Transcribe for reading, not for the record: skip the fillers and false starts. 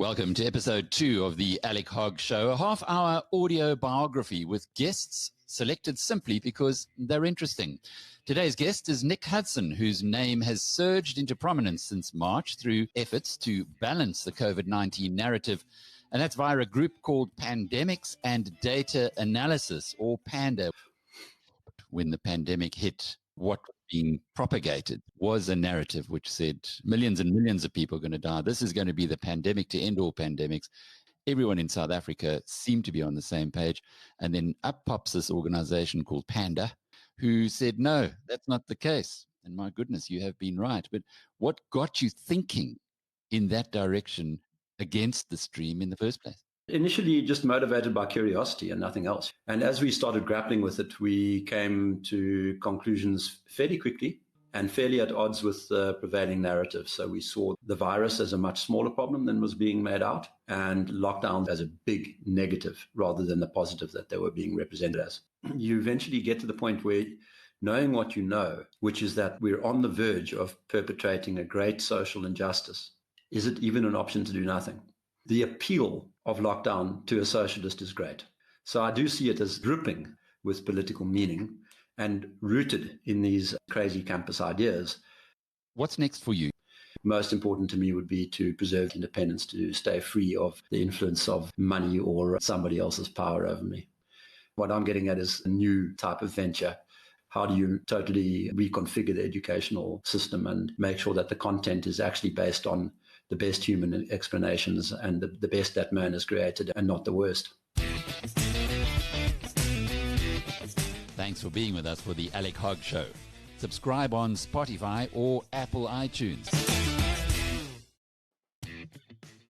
Welcome to episode 2 of the Alec Hogg Show, a half-hour audio biography with guests selected simply because they're interesting. Today's guest is Nick Hudson, whose name has surged into prominence since March through efforts to balance the COVID-19 narrative, and that's via a group called Pandemics and Data Analysis, or PANDA. When the pandemic hit, what was being propagated was a narrative which said millions and millions of people are going to die. This is going to be the pandemic to end all pandemics. Everyone in South Africa seemed to be on the same page. And then up pops this organization called PANDA, who said, no, that's not the case. And my goodness, you have been right. But what got you thinking in that direction against the stream in the first place? Initially, just motivated by curiosity and nothing else. And as we started grappling with it, we came to conclusions fairly quickly and fairly at odds with the prevailing narrative. So we saw the virus as a much smaller problem than was being made out, and lockdowns as a big negative rather than the positive that they were being represented as. You eventually get to the point where, knowing what you know, which is that we're on the verge of perpetrating a great social injustice, is it even an option to do nothing? The appeal of lockdown to a socialist is great. So I do see it as dripping with political meaning and rooted in these crazy campus ideas. What's next for you? Most important to me would be to preserve independence, to stay free of the influence of money or somebody else's power over me. What I'm getting at is a new type of venture. How do you totally reconfigure the educational system and make sure that the content is actually based on the best human explanations and the best that man has created and not the worst? Thanks for being with us for the Alec Hogg Show. Subscribe on Spotify or Apple iTunes.